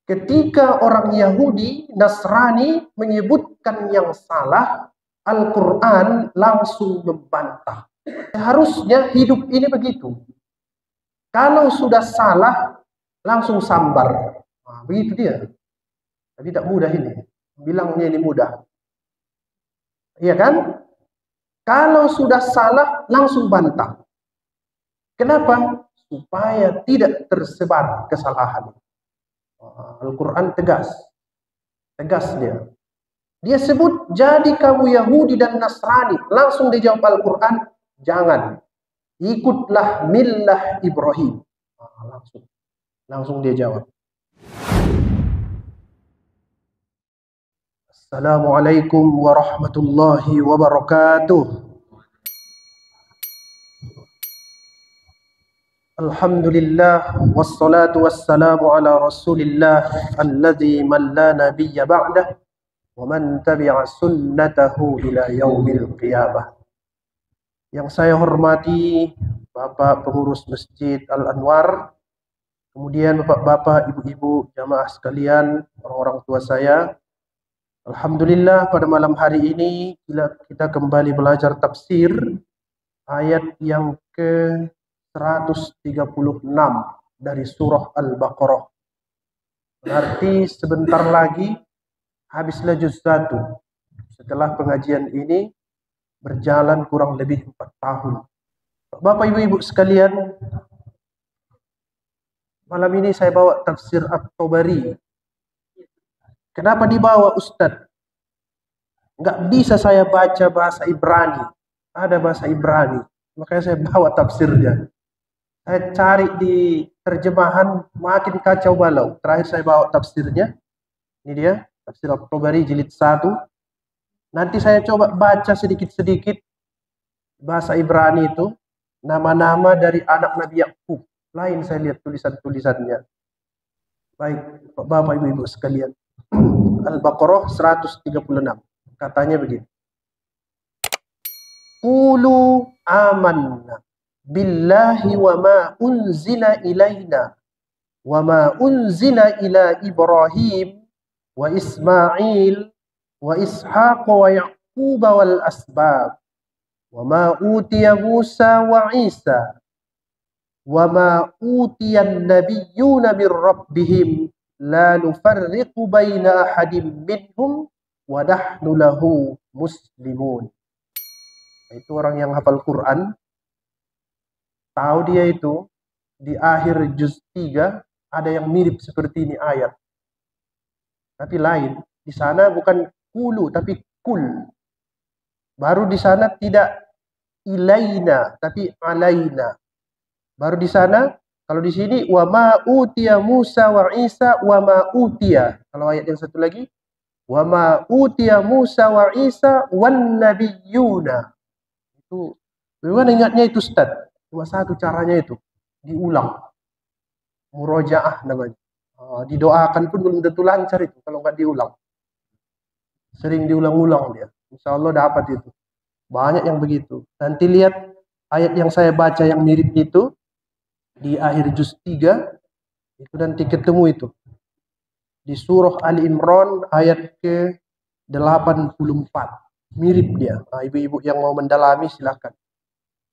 Ketika orang Yahudi, Nasrani menyebutkan yang salah, Al-Quran langsung membantah. Seharusnya hidup ini begitu. Kalau sudah salah, langsung sambar. Nah, begitu dia. Tapi tidak mudah ini. Bilangnya ini mudah. Iya kan? Kalau sudah salah, langsung bantah. Kenapa? Supaya tidak tersebar kesalahan. Al-Quran tegas. Tegas dia. Dia sebut, jadi kamu Yahudi dan Nasrani. Langsung dijawab Al-Quran, jangan. Ikutlah millah Ibrahim. Langsung dia jawab. Assalamualaikum warahmatullahi wabarakatuh. Alhamdulillah wassalatu wassalamu ala Rasulillah alladzi man la nabiyya ba'dah wa man tabi'a sunnatahu ila yaumil qiyamah. Yang saya hormati Bapak pengurus Masjid Al-Anwar, kemudian Bapak-bapak, ibu-ibu, jamaah sekalian, orang-orang tua saya. Alhamdulillah pada malam hari ini kita kembali belajar tafsir ayat yang ke 136 dari surah Al-Baqarah. Berarti sebentar lagi habislah juz 1. Setelah pengajian ini berjalan kurang lebih 4 tahun. Bapak ibu-ibu sekalian, malam ini saya bawa tafsir At-Tabari. Kenapa dibawa Ustadz? Nggak bisa saya baca bahasa Ibrani. Ada bahasa Ibrani. Makanya saya bawa tafsirnya. Saya cari di terjemahan, makin kacau balau. Terakhir saya bawa tafsirnya. Ini dia, tafsir At-Tabari jilid 1. Nanti saya coba baca sedikit-sedikit bahasa Ibrani itu. Nama-nama dari anak Nabi Yakub. Lain saya lihat tulisan-tulisannya. Baik, Bapak Ibu-ibu sekalian. Al-Baqarah 136. Katanya begini. Qulu amanna billahi wa ma unzila ilaina wa ma unzila ila Ibrahim wa Ismail wa Ishaq wa Yaqub wal asbab wa ma utiya Musa wa Isa wa ma utiya an-nabiyyuna min rabbihim la nufarriqu baina ahadin minhum wa nahnu lahu muslimun. Itu orang yang hafal Quran. Tahu dia itu di akhir juz 3 ada yang mirip seperti ini ayat. Tapi lain. Di sana bukan kulu tapi kul. Baru di sana tidak ilaina tapi alaina. Baru di sana, kalau di sini wa ma utiya Musa wa Isa wa ma utiya. Kalau ayat yang satu lagi wa ma utiya Musa wa Isa wan nabiyyuna. Itu bagaimana ingatnya itu Ustaz? Cuma satu caranya itu, diulang. Murojaah namanya. Didoakan pun belum tentu lancar itu kalau nggak diulang. Sering diulang-ulang dia. Insya Allah dapat itu. Banyak yang begitu. Nanti lihat ayat yang saya baca yang mirip itu di akhir juz 3 itu nanti ketemu itu. Di surah Ali Imran ayat ke 84. Mirip dia. Ibu-ibu yang mau mendalami silakan.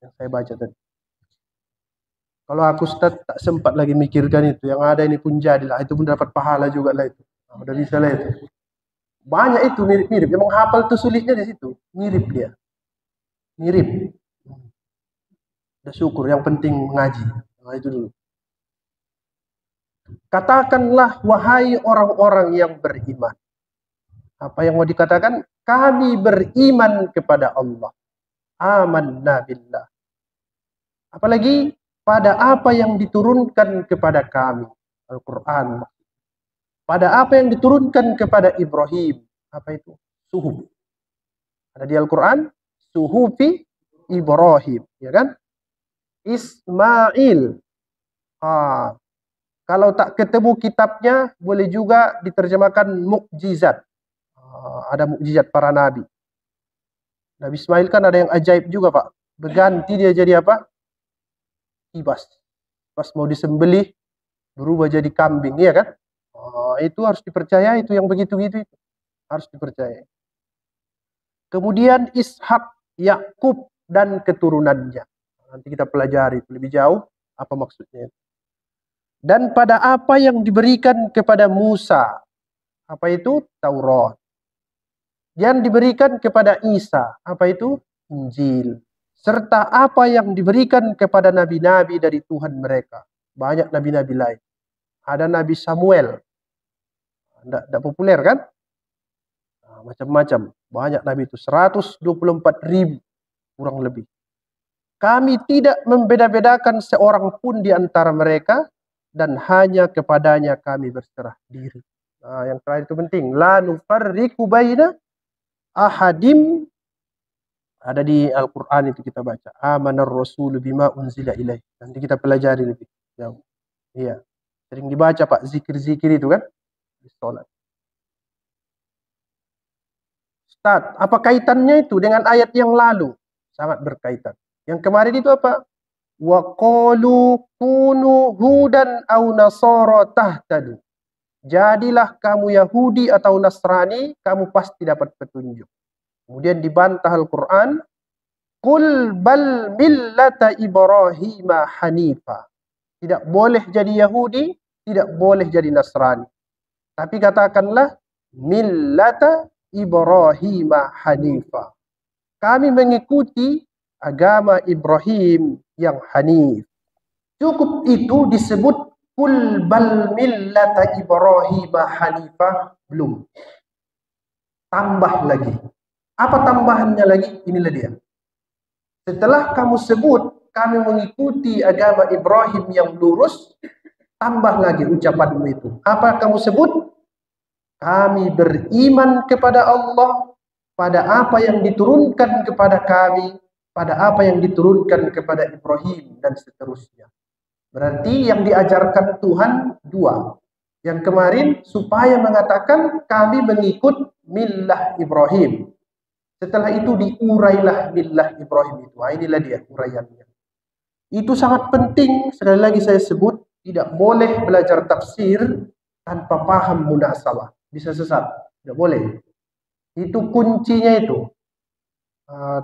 Yang saya baca tadi. Kalau aku Ustaz tak sempat lagi mikirkan itu. Yang ada ini pun jadilah. Itu pun dapat pahala juga lah itu. Udah bisa lah itu. Banyak itu mirip-mirip. Memang hafal itu sulitnya di situ. Mirip dia. Mirip. Udah syukur. Yang penting mengaji. Nah, itu dulu. Katakanlah wahai orang-orang yang beriman. Apa yang mau dikatakan? Kami beriman kepada Allah. Amanna billah. Apalagi pada apa yang diturunkan kepada kami. Al-Quran. Pada apa yang diturunkan kepada Ibrahim. Apa itu? Suhuf. Ada di Al-Quran. Suhufi Ibrahim. Ya kan? Ismail. Kalau tak ketemu kitabnya, boleh juga diterjemahkan mukjizat. Ada mukjizat para nabi. Nabi Ismail kan ada yang ajaib juga, Pak. Berganti dia jadi apa? Kibas. Pas mau disembelih, berubah jadi kambing, iya kan? itu harus dipercaya, itu yang begitu-gitu itu harus dipercaya. Kemudian Ishak, Yakub dan keturunannya. Nanti kita pelajari lebih jauh apa maksudnya. Dan pada apa yang diberikan kepada Musa. Apa itu? Taurat. Yang diberikan kepada Isa. Apa itu? Injil. Serta apa yang diberikan kepada nabi-nabi dari Tuhan mereka. Banyak nabi-nabi lain. Ada Nabi Samuel. Tidak populer kan? Nah, macam-macam. Banyak nabi itu. 124.000 kurang lebih. Kami tidak membeda-bedakan seorang pun di antara mereka. Dan hanya kepadanya kami berserah diri. Nah, yang terakhir itu penting. La nufarriqu baina ahadim. Ada di Al-Quran itu kita baca. Amanar Rasul bima unzila ilaih. Nanti kita pelajari lebih jauh. Iya. Sering dibaca Pak, zikir-zikir itu kan. Di sholat. Ustaz, apa kaitannya itu dengan ayat yang lalu? Sangat berkaitan. Yang kemarin itu apa? Wa qalu kunu hudan au nasara tahtadu. Jadilah kamu Yahudi atau Nasrani, kamu pasti dapat petunjuk. Kemudian dibantah Al-Quran, Qul bal millata Ibrahim hanifa. Tidak boleh jadi Yahudi, tidak boleh jadi Nasrani. Tapi katakanlah, millata Ibrahim hanifa. Kami mengikuti agama Ibrahim yang hanif. Cukup itu disebut Qul bal millata Ibrahim hanifa. Belum. Tambah lagi. Apa tambahannya lagi? Inilah dia. Setelah kamu sebut kami mengikuti agama Ibrahim yang lurus, tambah lagi ucapanmu itu. Apa kamu sebut? Kami beriman kepada Allah, pada apa yang diturunkan kepada kami, pada apa yang diturunkan kepada Ibrahim, dan seterusnya. Berarti yang diajarkan Tuhan dua. Yang kemarin supaya mengatakan kami mengikut millah Ibrahim. Setelah itu diurailah millah Ibrahim itu. Nah, inilah dia uraiannya. Itu sangat penting. Sekali lagi saya sebut, tidak boleh belajar tafsir tanpa paham munasabah. Bisa sesat. Tidak boleh. Itu kuncinya itu.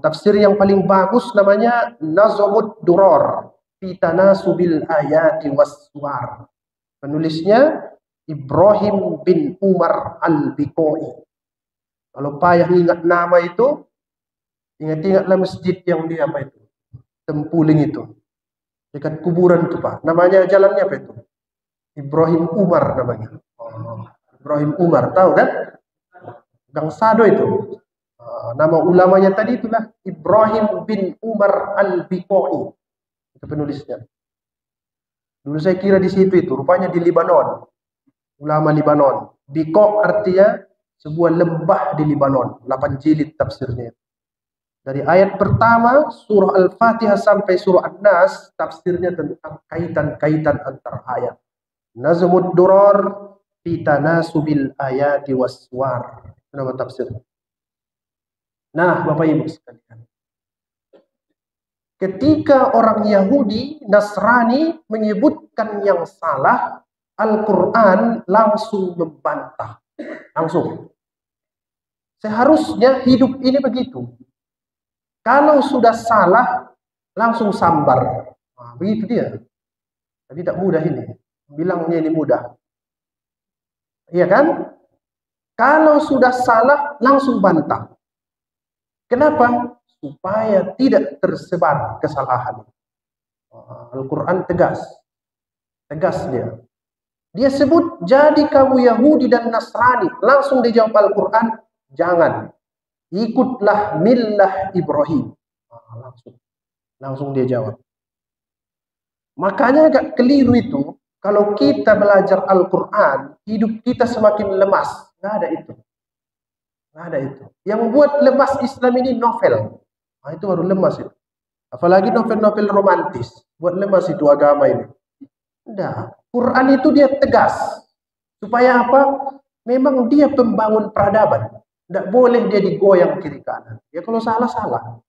Tafsir yang paling bagus namanya Nazamud Duror fi Tanasubil Ayati Wassuar. Penulisnya Ibrahim bin Umar Al-Biqai. Kalau payah ingat nama itu, ingat-ingatlah masjid yang di apa itu? Tempuling itu. Dekat kuburan itu Pak. Namanya jalannya apa itu? Ibrahim Umar namanya. Ibrahim Umar, tahu kan? Gang Sado itu. Nama ulamanya tadi itulah Ibrahim bin Umar Al-Biqai. Itu penulisnya. Dulu saya kira di situ itu, rupanya di Libanon. Ulama Libanon. Biqa artinya sebuah lembah di Libanon. 8 jilid tafsirnya. Dari ayat pertama surah Al-Fatihah sampai surah An-Nas, tafsirnya tentang kaitan-kaitan antar ayat. Nazmud Durar fi Tanasubil Ayati Wassuar. Itu nama tafsirnya. Nah, Bapak Ibu sekalian. Ketika orang Yahudi, Nasrani menyebutkan yang salah, Al-Quran langsung membantah. Langsung. Seharusnya hidup ini begitu. Kalau sudah salah, langsung sambar. Nah, begitu dia. Tapi tidak mudah ini. Bilangnya ini mudah. Iya kan? Kalau sudah salah, langsung bantah. Kenapa? Supaya tidak tersebar kesalahan. Al-Quran tegas. Tegas dia. Dia sebut, jadi kamu Yahudi dan Nasrani. Langsung dijawab Al-Quran, jangan. Ikutlah millah Ibrahim. Langsung dia jawab. Makanya agak keliru itu, kalau kita belajar Al-Quran, hidup kita semakin lemas. Nggak ada itu. Nggak ada itu. Yang buat lemas Islam ini novel. Nah, itu baru lemas itu. Apalagi novel-novel romantis. Buat lemas itu agama ini. Enggak. Quran itu dia tegas. Supaya apa? Memang dia pembangun peradaban. Tidak boleh dia digoyang kiri kanan. Ya kalau salah, salah.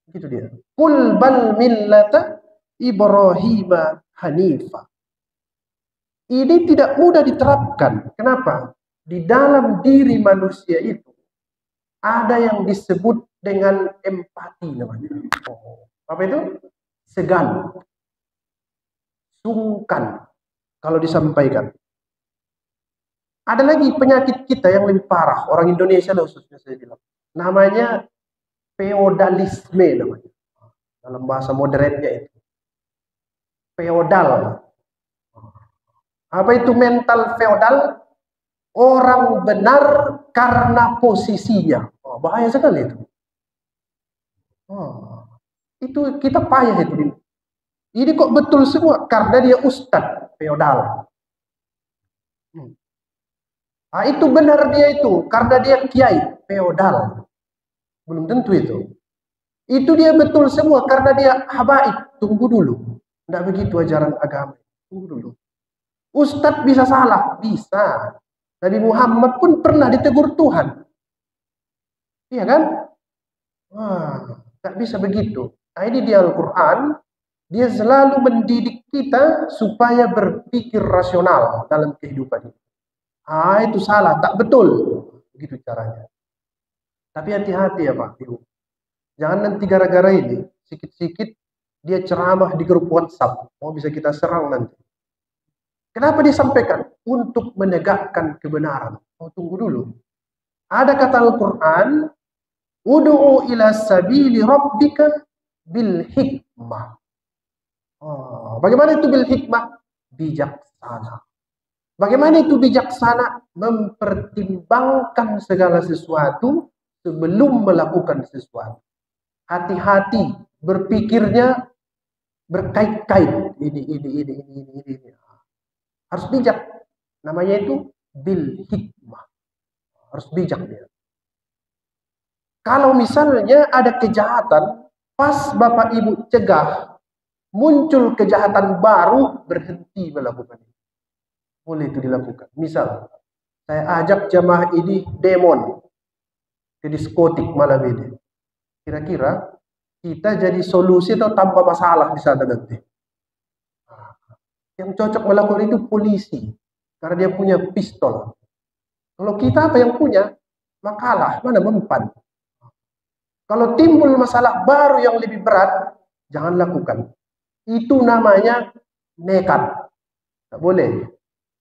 Gitu dia. Qul bal millata Ibrahim hanifa. Ini tidak mudah diterapkan. Kenapa? Di dalam diri manusia itu ada yang disebut dengan empati namanya. Apa itu? Segan, sungkan kalau disampaikan. Ada lagi penyakit kita yang lebih parah, orang Indonesia lah khususnya saya bilang. Namanya feodalisme namanya. Dalam bahasa modernnya itu. Feodal. Apa itu mental feodal? Orang benar karena posisinya. Oh, bahaya sekali itu. Oh, itu kita payah itu. Ini kok betul semua karena dia ustadz feodal. Nah, itu benar dia itu karena dia kiai feodal. Belum tentu itu. Itu dia betul semua karena dia habaib. Tunggu dulu. Tidak begitu ajaran agama. Tunggu dulu. Ustadz bisa salah, bisa. Nabi Muhammad pun pernah ditegur Tuhan. Iya kan? Wah, tak bisa begitu. Nah, ini di Al-Quran, dia selalu mendidik kita supaya berpikir rasional dalam kehidupan ini. Ah, itu salah, tak betul. Begitu caranya. Tapi hati-hati ya Pak Ibu. Jangan nanti gara-gara ini, sikit-sikit dia ceramah di grup WhatsApp. Oh, bisa kita serang nanti. Kenapa disampaikan? Untuk menegakkan kebenaran. Oh, tunggu dulu. Ada kata Al-Quran, Udu'u ila sabili rabbika bil hikmah. Oh, bagaimana itu bil hikmah? Bijaksana. Bagaimana itu bijaksana? Mempertimbangkan segala sesuatu sebelum melakukan sesuatu. Hati-hati berpikirnya berkait-kait. Ini. Harus bijak. Namanya itu bil hikmah. Harus bijak dia. Kalau misalnya ada kejahatan, pas Bapak Ibu cegah, muncul kejahatan baru, berhenti melakukan itu. Boleh itu dilakukan. Misal, saya ajak jamaah ini demon ke diskotik malam ini. Kira-kira kita jadi solusi atau tambah masalah di sana nanti. Yang cocok melakukan itu polisi, karena dia punya pistol. Kalau kita apa yang punya, makalah, mana mempan. Kalau timbul masalah baru yang lebih berat, jangan lakukan. Itu namanya nekat. Tak boleh.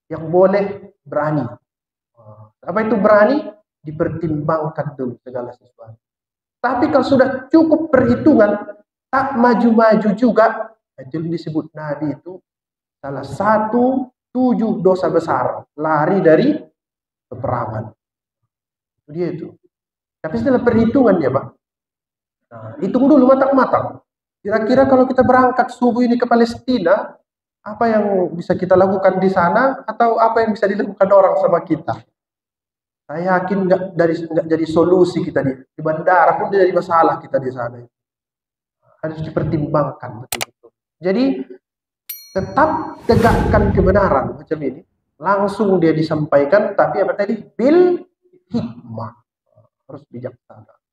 Yang boleh berani. Apa itu berani? Dipertimbangkan dulu segala sesuatu. Tapi kalau sudah cukup perhitungan, tak maju-maju juga, itu disebut Nabi itu salah satu 7 dosa besar. Lari dari peperangan. Itu dia itu. Tapi setelah perhitungan ya Pak. Nah, hitung dulu matang-matang. Kira-kira kalau kita berangkat subuh ini ke Palestina, apa yang bisa kita lakukan di sana atau apa yang bisa dilakukan orang sama kita? Saya yakin nggak jadi solusi kita di bandara pun jadi masalah kita di sana. Harus dipertimbangkan betul-betul. Jadi tetap tegakkan kebenaran macam ini. Langsung dia disampaikan, tapi apa tadi? Bil hikmah. Harus bijaksana.